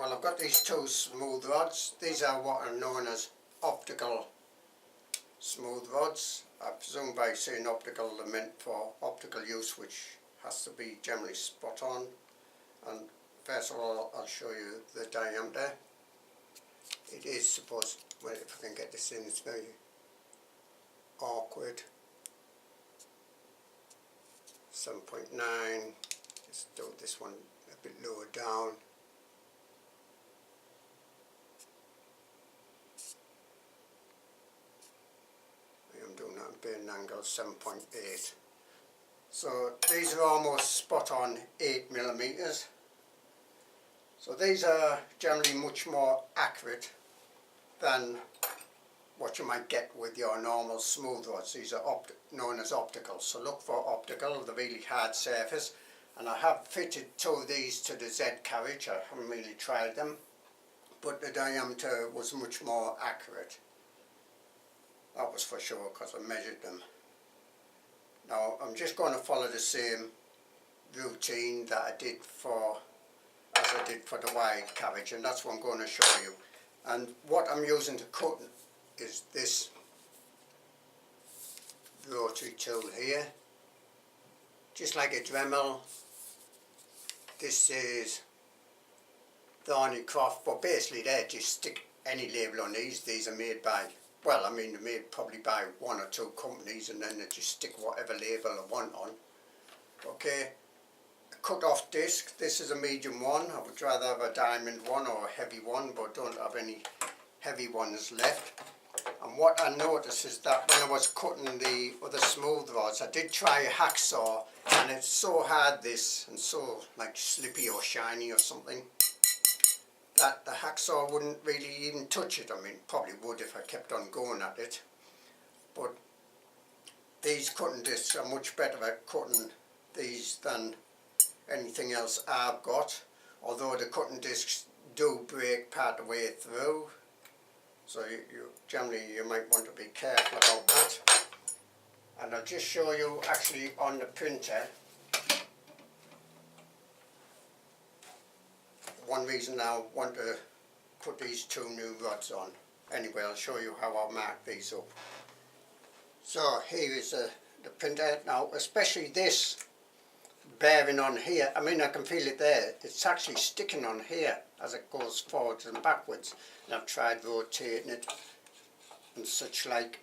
Well, I've got these two smooth rods. These are what are known as optical smooth rods. I presume by saying optical they're meant for optical use, which has to be generally spot on. And first of all, I'll show you the diameter. It is supposed, well, if I can get this in, it's very awkward. 7.9. Let's do this one a bit lower down. I'm doing that at an angle 7.8. So these are almost spot on 8mm. So these are generally much more accurate than what you might get with your normal smooth rods. These are known as optical. So look for optical, the really hard surface. And I have fitted two of these to the Z carriage. I haven't really tried them, but the diameter was much more accurate. That was for sure, because I measured them. Now I'm just going to follow the same routine that I did for the wide carriage, and that's what I'm going to show you. And what I'm using to cut is this rotary tool here, just like a Dremel. This is Thornycroft, but basically they just stick any label on these. These are made by, well, I mean, they're made probably by one or two companies, and then they just stick whatever label I want on. Okay, a cut off disc. This is a medium one. I would rather have a diamond one or a heavy one, but don't have any heavy ones left. And what I noticed is that when I was cutting the other smooth rods, I did try a hacksaw, and it's so hard, this, and so like slippy or shiny or something, that the hacksaw wouldn't really even touch it. I mean, probably would if I kept on going at it. But these cutting discs are much better at cutting these than anything else I've got. Although the cutting discs do break part of the way through. So generally you might want to be careful about that. And I'll just show you actually on the printer. One reason I want to put these two new rods on. Anyway, I'll show you how I'll mark these up. So here is the printer. Now, especially this bearing on here, I mean, I can feel it there. It's actually sticking on here as it goes forwards and backwards. And I've tried rotating it and such like.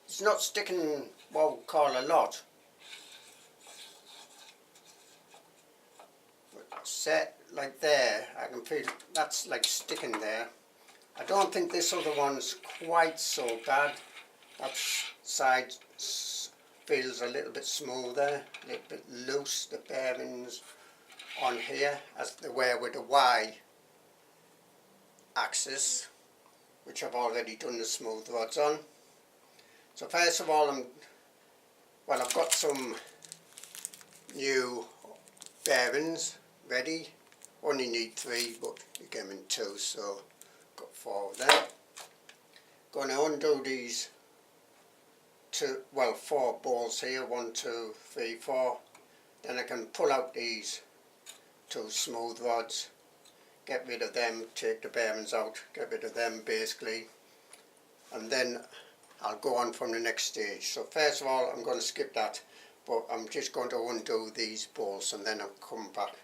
It's not sticking what we call a lot. But set like there, I can feel that's like sticking there. I don't think this other one's quite so bad. That side feels a little bit smoother, a little bit loose, the bearings on here, as they were with the Y axis, which I've already done the smooth rods on. So first of all, I've got some new bearings ready. Only need 3, but you get them in 2, so got 4 of them. Going to undo these 4 balls here, 1, 2, 3, 4. Then I can pull out these 2 smooth rods, get rid of them, take the bearings out, get rid of them basically, and then I'll go on from the next stage. So first of all, I'm going to skip that, but I'm just going to undo these bolts and then I'll come back.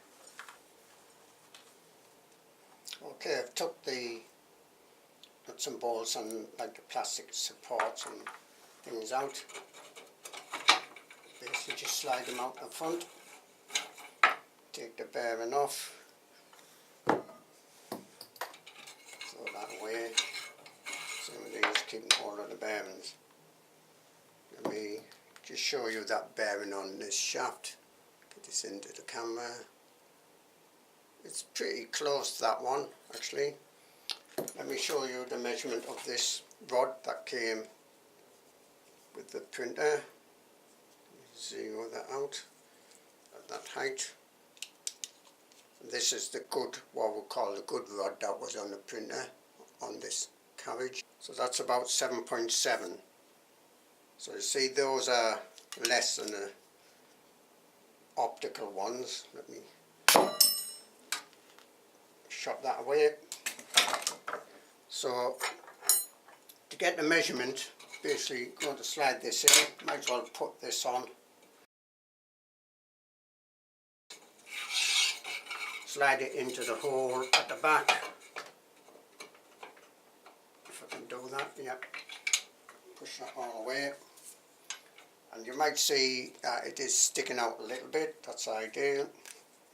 Okay, I've took the nuts and bolts and like the plastic supports and things out. Basically just slide them out the front, take the bearing off, throw that away. Same with these, keeping hold of the bearings. Let me just show you that bearing on this shaft. Get this into the camera. It's pretty close to that one actually. Let me show you the measurement of this rod that came with the printer. Zero that out at that height. This is the good, what we call the good rod that was on the printer on this carriage. So that's about 7.7. So you see those are less than the optical ones. Let me shot that away. So to get the measurement, basically going to slide this in, might as well put this on. Slide it into the hole at the back. If I can do that, yep. Push that all the way. And you might see it is sticking out a little bit, that's ideal.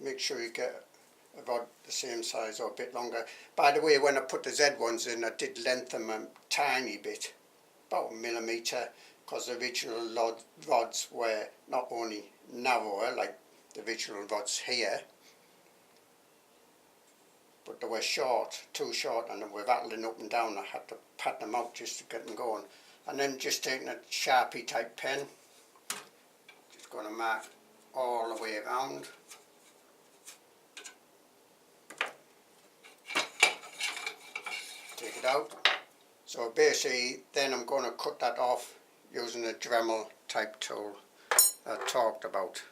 Make sure you get about the same size or a bit longer. By the way, when I put the Z ones in, I did lengthen them a tiny bit, about a millimetre, because the original rods were not only narrower, like the original rods here, but they were short, too short, and they were rattling up and down. I had to pat them out just to get them going. And then just taking a Sharpie type pen, just going to mark all the way around. Take it out. So basically then I'm going to cut that off using a Dremel type tool I talked about.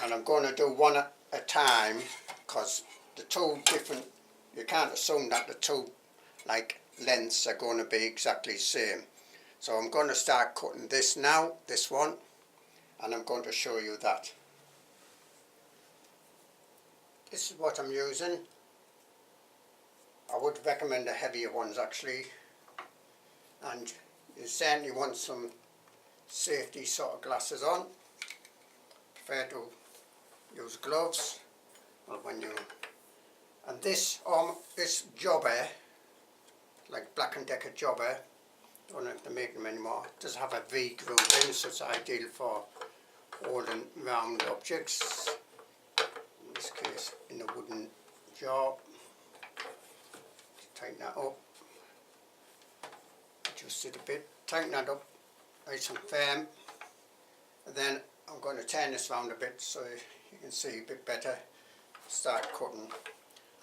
And I'm going to do one at a time, because the two different, you can't assume that the two like lengths are going to be exactly the same. So I'm going to start cutting this now, this one, and I'm going to show you that. This is what I'm using. I would recommend the heavier ones actually, and you certainly want some safety sort of glasses on. Prefer to use gloves when you, and this jobber, like Black & Decker jobber, don't have to make them anymore, does have a V groove in, so it's ideal for holding round objects, in this case in a wooden jar. Tighten that up, adjust it a bit, tighten that up nice and firm, and then I'm going to turn this round a bit so you can see a bit better. Start cutting.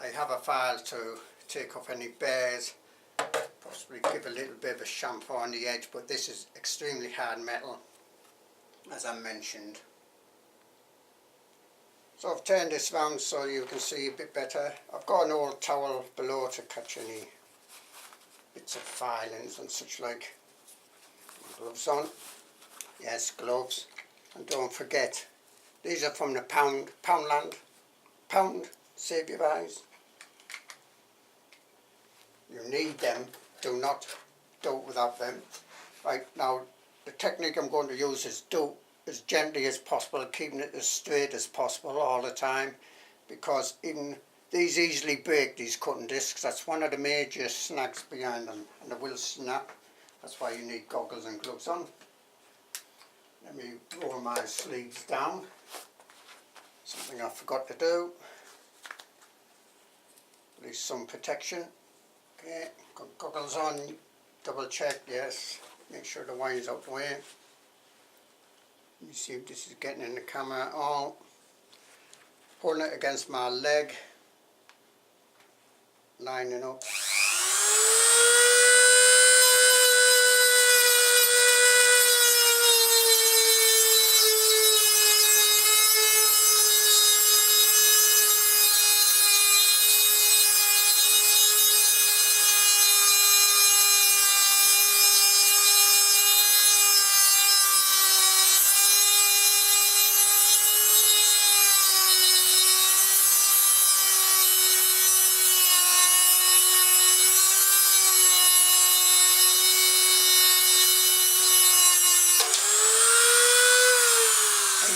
I have a file to take off any burrs, possibly give a little bit of a chamfer on the edge, but this is extremely hard metal, as I mentioned. So I've turned this round so you can see a bit better. I've got an old towel below to catch any bits of filings and such like. Gloves on. Yes, gloves. And don't forget, these are from the Poundland. Pound, save your eyes. You need them. Do not do it without them. Right, now the technique I'm going to use is do as gently as possible, keeping it as straight as possible all the time, because even these easily break, these cutting discs. That's one of the major snags behind them, and they will snap. That's why you need goggles and gloves on. Let me roll my sleeves down, something I forgot to do. At least some protection. Okay, got goggles on, double check, yes, make sure the wine's out the way. Let me see if this is getting in the camera at all. Holding it against my leg, lining up.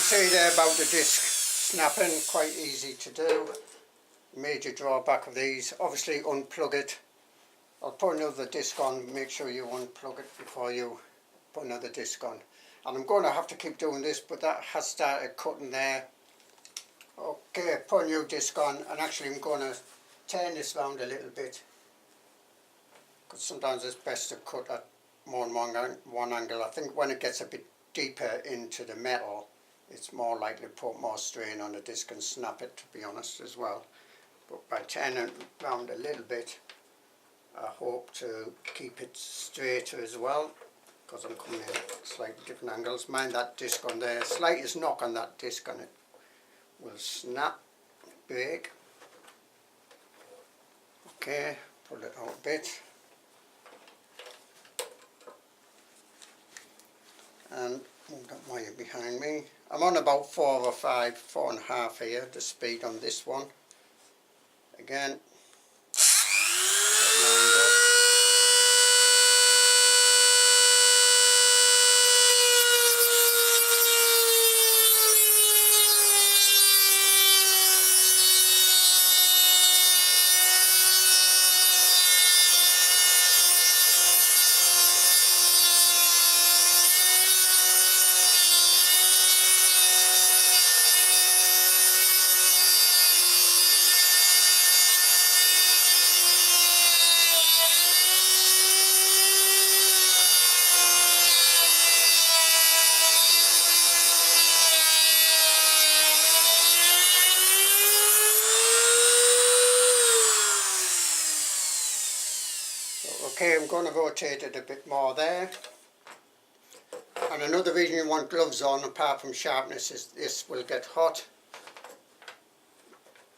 See there about the disc snapping, quite easy to do. Major drawback of these, obviously unplug it. I'll put another disc on, make sure you unplug it before you put another disc on. And I'm going to have to keep doing this, but that has started cutting there. Okay, put a new disc on, and actually I'm going to turn this round a little bit, because sometimes it's best to cut at more than one angle. I think when it gets a bit deeper into the metal, it's more likely to put more strain on the disc and snap it, to be honest, as well. But by turning it round a little bit, I hope to keep it straighter as well, because I'm coming at slightly different angles. Mind that disc on there, slightest knock on that disc and it will snap, break. Okay, pull it out a bit. And move that wire behind me. I'm on about 4 or 5, 4.5 here, the speed on this one. Again, get lined up. Okay, I'm going to rotate it a bit more there. And another reason you want gloves on, apart from sharpness, is this will get hot.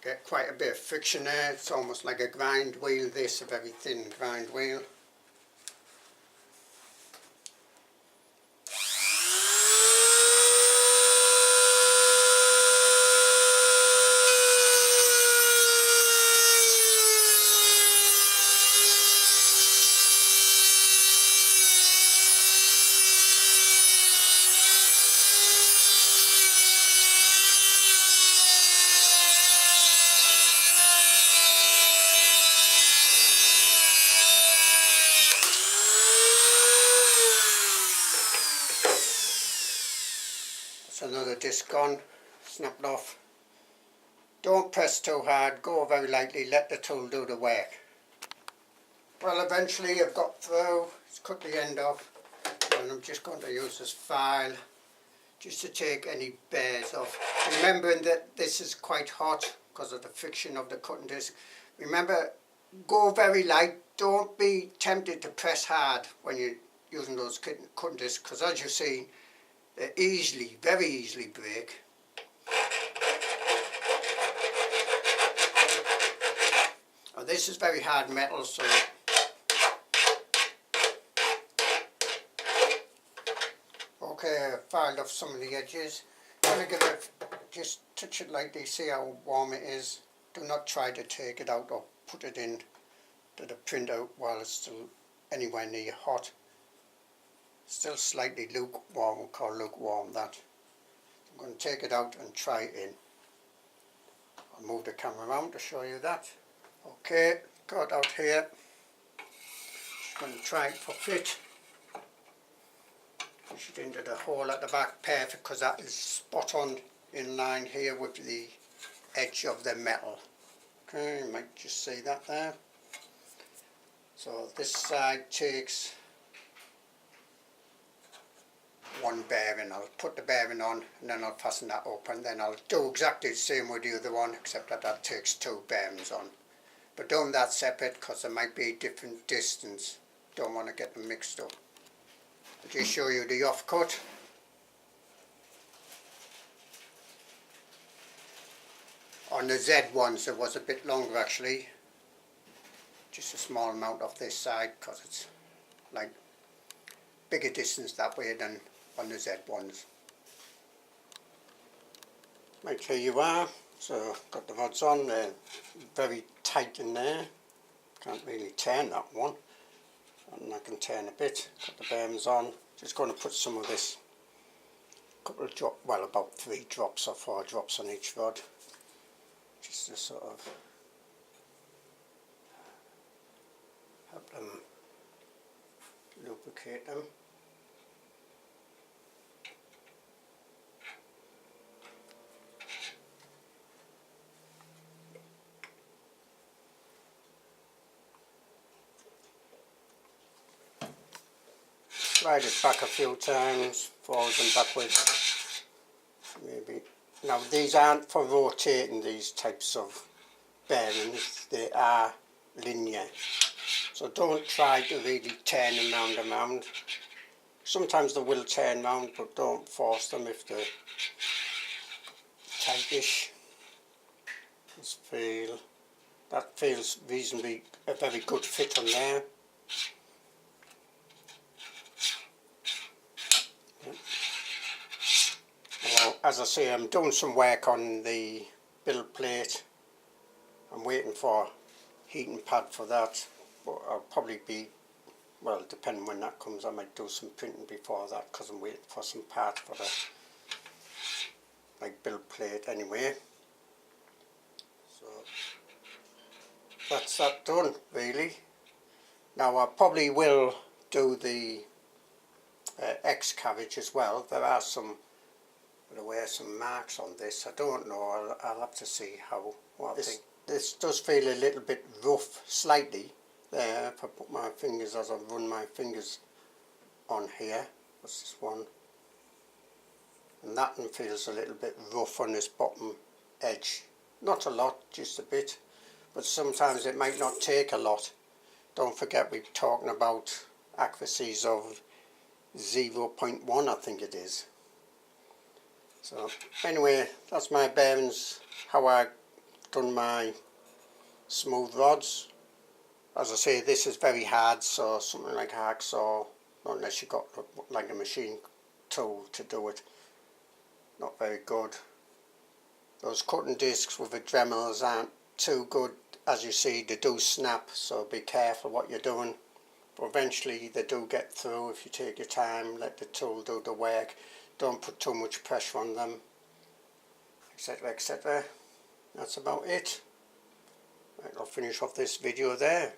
Get quite a bit of friction there. It's almost like a grind wheel, this, a very thin grind wheel. Another disc gone, snapped off. Don't press too hard, go very lightly, let the tool do the work. Well, eventually I've got through, it's cut the end off, and I'm just going to use this file just to take any bears off. Remembering that this is quite hot because of the friction of the cutting disc. Remember, go very light, don't be tempted to press hard when you're using those cutting discs, because as you see, they easily, very easily break. Now this is very hard metal, so okay, I filed off some of the edges. I'm going to give it, just touch it lightly, see how warm it is. Do not try to take it out or put it in to the printout while it's still anywhere near hot. Still slightly lukewarm, we'll call lukewarm that. I'm going to take it out and try it in. I'll move the camera around to show you that. Okay, got it out here. Just going to try it for fit. Push it into the hole at the back, perfect, because that is spot on in line here with the edge of the metal. Okay, you might just see that there. So this side takes one bearing. I'll put the bearing on and then I'll fasten that up, and then I'll do exactly the same with the other one, except that that takes 2 bearings on. But doing that separate because there might be a different distance. Don't want to get them mixed up. I'll just show you the offcut. On the Z ones it was a bit longer actually. Just a small amount off this side because it's like bigger distance that way than on the Z ones. Right, here you are. So got the rods on, they're very tight in there. Can't really turn that one. And I can turn a bit. Got the bearings on. Just going to put some of this, couple of drops, well about 3 drops or 4 drops on each rod. Just to sort of help them lubricate them. Slide it back a few times, forwards and backwards, maybe. Now these aren't for rotating, these types of bearings, they are linear. So don't try to really turn them round and round. Sometimes they will turn round, but don't force them if they're tightish. Just feel that feels reasonably a very good fit on there. Well, as I say, I'm doing some work on the build plate. I'm waiting for heating pad for that, but I'll probably be, well, depending when that comes, I might do some printing before that, because I'm waiting for some parts for the build plate anyway. So that's that done really. Now I probably will do the X carriage as well. There are some marks on this. I don't know, I'll have to see how, what I think. This does feel a little bit rough, slightly, there, if I put my fingers, as I run my fingers on here. What's this one? And that one feels a little bit rough on this bottom edge. Not a lot, just a bit, but sometimes it might not take a lot. Don't forget we're talking about accuracies of 0.1, I think it is. So anyway, that's my bearings, how I done my smooth rods. As I say, this is very hard, so something like a hacksaw, unless you got like a machine tool to do it, not very good. Those cutting discs with the Dremels aren't too good. As you see, they do snap, so be careful what you're doing, but eventually they do get through if you take your time, let the tool do the work, don't put too much pressure on them, etc, etc. That's about it. Right, I'll finish off this video there.